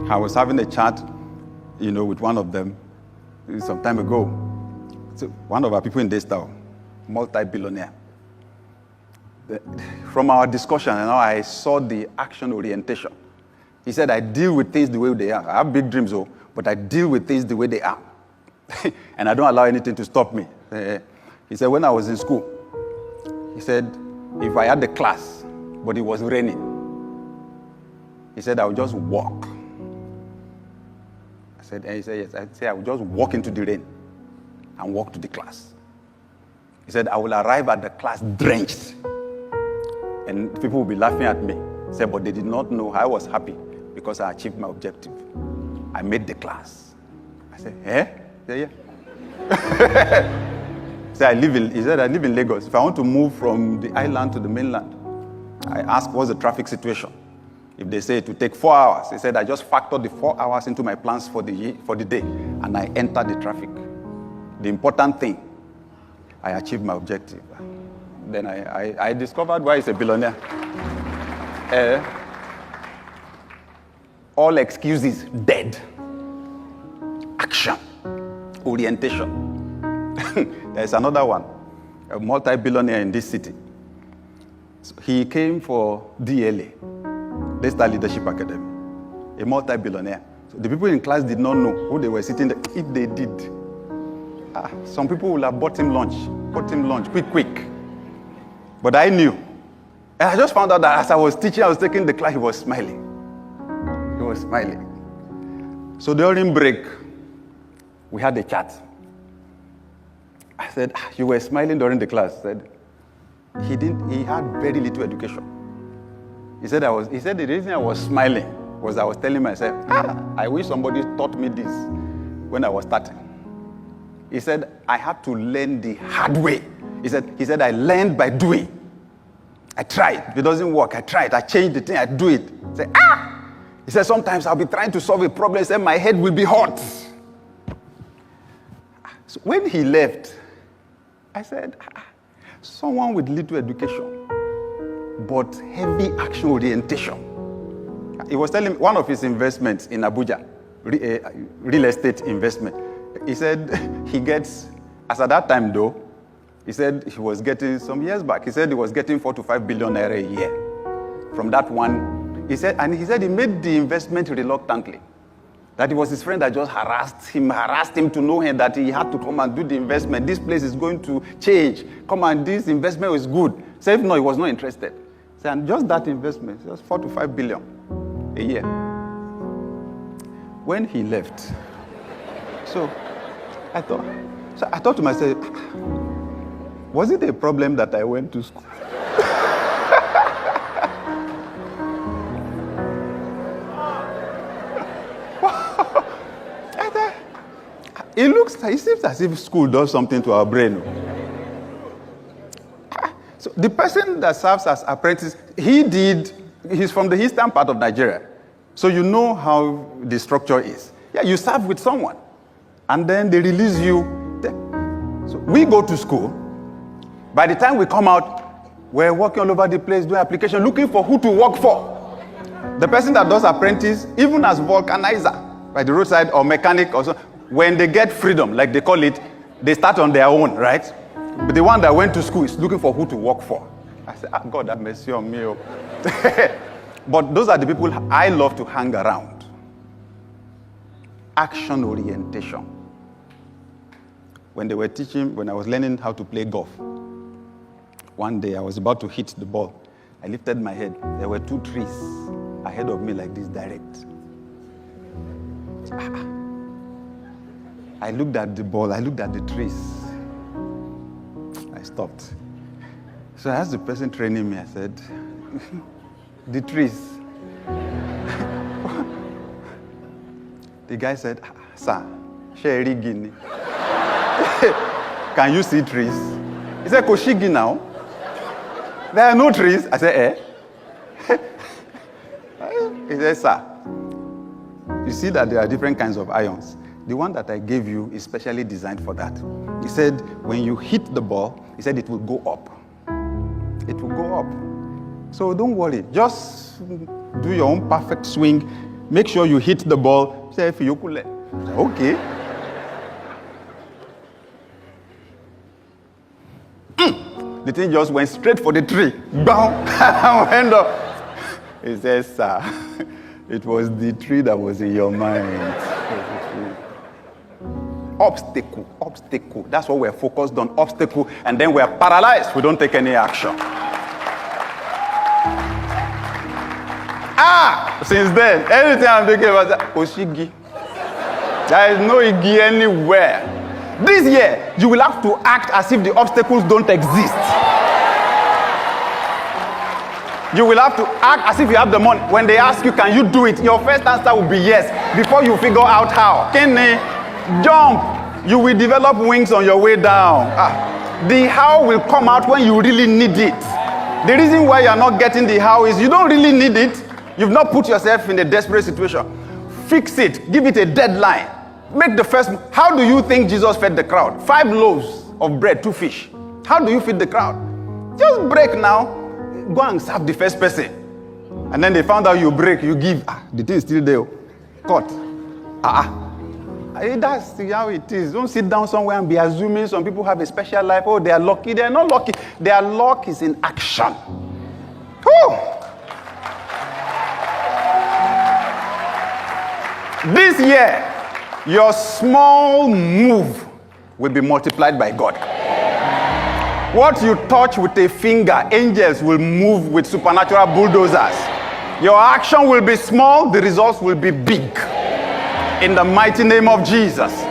I was having a chat, with one of them some time ago. So one of our people in this town, multi-billionaire. From our discussion, I saw the action orientation. He said, I deal with things the way they are. I have big dreams, but I deal with things the way they are. And I don't allow anything to stop me. He said, when I was in school, he said, if I had the class, but it was raining, he said, I would just walk. He said, yes. I said, I would just walk into the rain and walk to the class. He said, I will arrive at the class drenched. And people will be laughing at me. He said, but they did not know I was happy because I achieved my objective. I made the class. I said, eh? He said, yeah. He said, I live in Lagos. If I want to move from the island to the mainland, I ask, what's the traffic situation? If they say it will take 4 hours, he said, I just factor the 4 hours into my plans for the day, and I enter the traffic. The important thing, I achieved my objective. Then I discovered why he's a billionaire. All excuses, dead. Action, orientation. There's another one, a multi-billionaire in this city. So he came for DLA, Digital Leadership Academy, a multi-billionaire. So the people in class did not know who they were sitting there. If they did, some people would have bought him lunch, quick. But I knew. And I just found out that as I was teaching, I was taking the class, he was smiling. So during break, we had a chat. I said, you were smiling during the class. I said, he had very little education. He said the reason I was smiling was I was telling myself, I wish somebody taught me this when I was starting. He said, I had to learn the hard way. He said, I learned by doing. I tried. If it doesn't work, I tried. I changed the thing, I do it. He said, sometimes I'll be trying to solve a problem. He said, my head will be hot. So when he left, I said, someone with little education, but heavy action orientation. He was telling me one of his investments in Abuja, real estate investment. He said he gets, as at that time though, he said he was getting, some years back, he said he was getting 4 to 5 billion naira a year. From that one, he said he made the investment reluctantly. That it was his friend that just harassed him to know him that he had to come and do the investment. This place is going to change. Come on, this investment is good. So if no, he was not interested. So, and just that investment, just 4 to 5 billion a year. When he left, so I thought to myself, was it a problem that I went to school? It seems as if school does something to our brain. So the person that serves as apprentice, he's from the eastern part of Nigeria. So you know how the structure is. Yeah, you serve with someone, and then they release you. So we go to school. By the time we come out, we're walking all over the place, doing application, looking for who to work for. The person that does apprentice, even as vulcanizer, by the roadside or mechanic or so, when they get freedom, like they call it, they start on their own, right? But the one that went to school is looking for who to work for. I said, God, have mercy on me. But those are the people I love to hang around. Action orientation. When they were teaching, when I was learning how to play golf, one day I was about to hit the ball. I lifted my head. There were 2 trees ahead of me like this, direct. I looked at the ball, I looked at the trees. I stopped. So I asked the person training me, I said, the trees. The guy said, sir, Sherry Guinea. Can you see trees? He said, Koshigi now. There are no trees. I said, He said, sir, you see that there are different kinds of ions. The one that I gave you is specially designed for that. He said, when you hit the ball, he said it will go up. It will go up. So don't worry. Just do your own perfect swing. Make sure you hit the ball. Say, okay. The thing just went straight for the tree. Bam! Went up. He says, sir, it was the tree that was in your mind. Obstacle. That's what we're focused on, obstacle. And then we're paralyzed. We don't take any action. Since then, anything I'm thinking about that, Oshigi. There is no Igi anywhere. This year, you will have to act as if the obstacles don't exist. You will have to act as if you have the money. When they ask you, can you do it? Your first answer will be yes, before you figure out how. Kenny, jump. You will develop wings on your way down. The how will come out when you really need it. The reason why you are not getting the how is you don't really need it. You've not put yourself in a desperate situation. Fix it. Give it a deadline. Make the first. How do you think Jesus fed the crowd? 5 loaves of bread, 2 fish. How do you feed the crowd? Just break now. Go and serve the first person. And then they found out you break, you give. The thing is still there. Cut. That's how it is. Don't sit down somewhere and be assuming some people have a special life. Oh, they are lucky. They are not lucky. Their luck is in action. Whew. This year, your small move will be multiplied by God. What you touch with a finger, angels will move with supernatural bulldozers. Your action will be small, the results will be big. In the mighty name of Jesus.